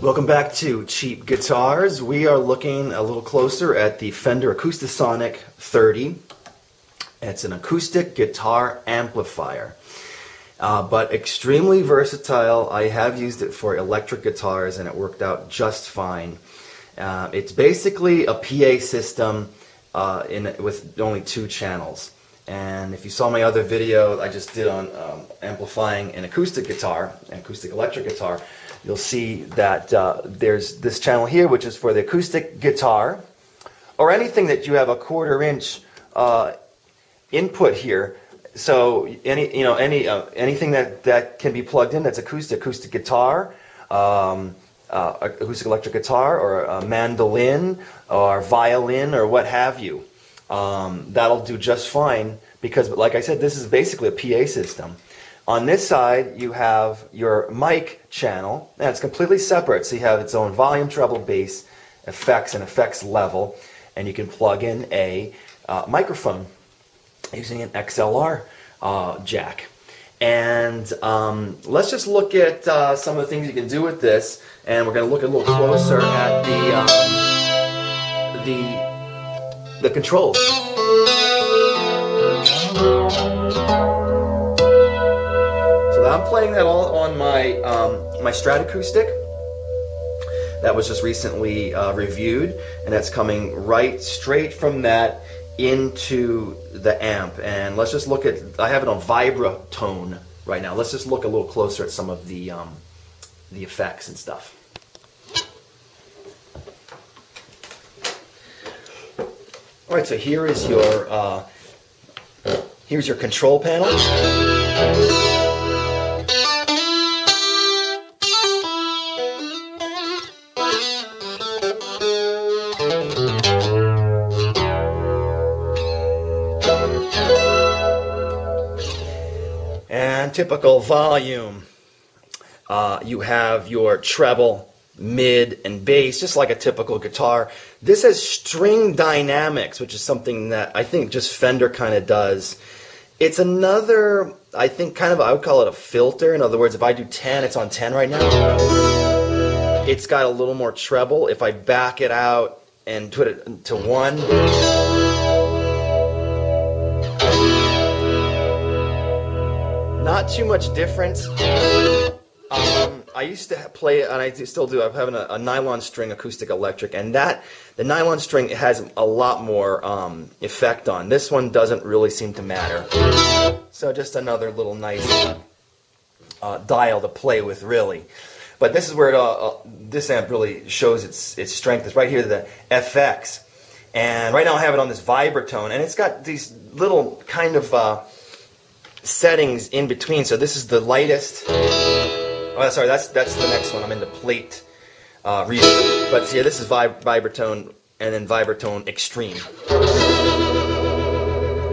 Welcome back to Cheap Guitars. We are looking a little closer at the Fender Acoustasonic 30. It's an acoustic guitar amplifier, but extremely versatile. I have used it for electric guitars and it worked out just fine. It's basically a PA system with only 2 channels. And if you saw my other video I just did on amplifying an acoustic guitar, an acoustic electric guitar, you'll see that there's this channel here which is for the acoustic guitar, or anything that you have a 1/4 inch input here. So anything that can be plugged in that's acoustic guitar, acoustic electric guitar, or a mandolin or violin or what have you. That'll do just fine because, like I said, this is basically a PA system. On this side, you have your mic channel, and it's completely separate. So you have its own volume, treble, bass, effects, and effects level, and you can plug in a microphone using an XLR jack. And let's just look at some of the things you can do with this, and we're going to look a little closer at the controls. So I'm playing that all on my my Strat Acoustic. That was just recently reviewed, and that's coming right straight from that into the amp. And let's just look at, I have it on Vibratone right now. Let's just look a little closer at some of the effects and stuff. All right, so here is your here's your control panel. And typical volume. You have your treble, mid, and bass, just like a typical guitar. This has string dynamics, which is something that I think just Fender kind of does. It's another, I think, kind of, I would call it a filter. In other words, if I do 10, it's on 10 right now. It's got a little more treble. If I back it out and put it to 1, not too much difference. I used to play, and I still do, I'm having a nylon string acoustic electric, and the nylon string has a lot more effect on. This one doesn't really seem to matter. So just another little nice dial to play with, really. But this is where this amp really shows its strength. It's right here, the FX. And right now I have it on this Vibratone, and it's got these little kind of settings in between. So this is the lightest. Oh, sorry, that's the next one. I'm in the plate reverb. But yeah, this is Vibratone, and then Vibratone Extreme.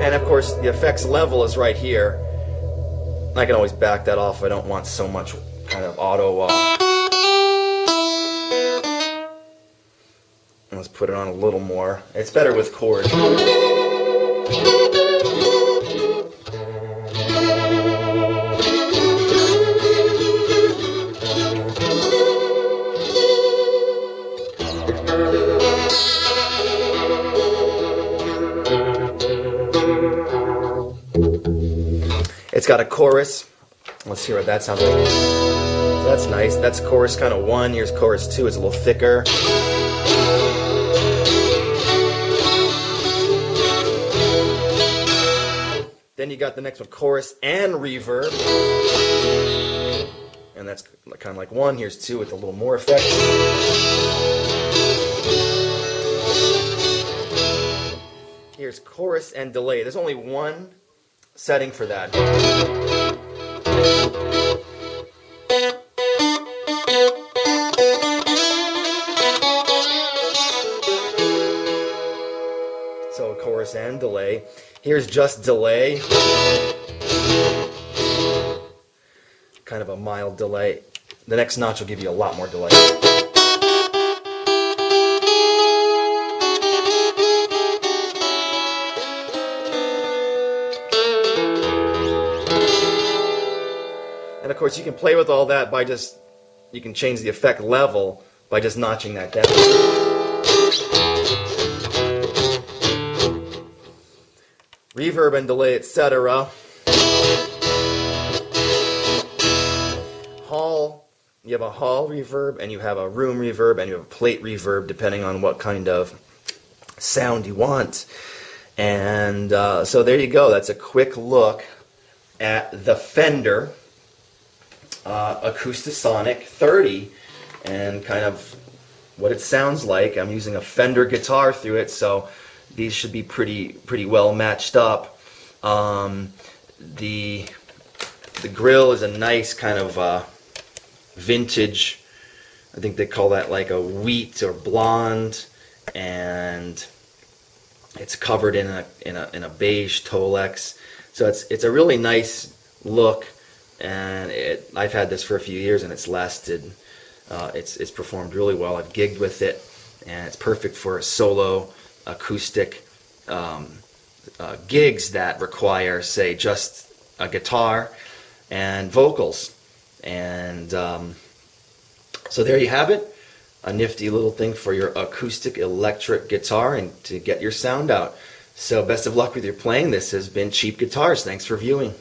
And of course, the effects level is right here. I can always back that off if I don't want so much kind of auto. Let's put it on a little more. It's better with chords. It's got a chorus. Let's hear what that sounds like. That's nice. That's chorus kind of 1. Here's chorus 2. It's a little thicker. Then you got the next one, chorus and reverb. And that's kind of like 1. Here's 2 with a little more effect. Here's chorus and delay. There's only 1 setting for that. So chorus and delay. Here's just delay. Kind of a mild delay. The next notch will give you a lot more delay. And of course you can play with all that by just you can change the effect level by just notching that down. Reverb and delay, etc. Hall, you have a hall reverb, and you have a room reverb, and you have a plate reverb, depending on what kind of sound you want. And so there you go. That's a quick look at the Fender Acoustasonic 30 and kind of what it sounds like. I'm using a Fender guitar through it, so these should be pretty well matched up. The grill is a nice kind of vintage, I think they call that like a wheat or blonde, and it's covered in a beige tolex. So it's a really nice look, and I've had this for a few years and it's lasted. It's performed really well. I've gigged with it, and it's perfect for solo acoustic gigs that require, say, just a guitar and vocals. And so there you have it, a nifty little thing for your acoustic electric guitar and to get your sound out. So best of luck with your playing. This has been Cheap Guitars. Thanks for viewing.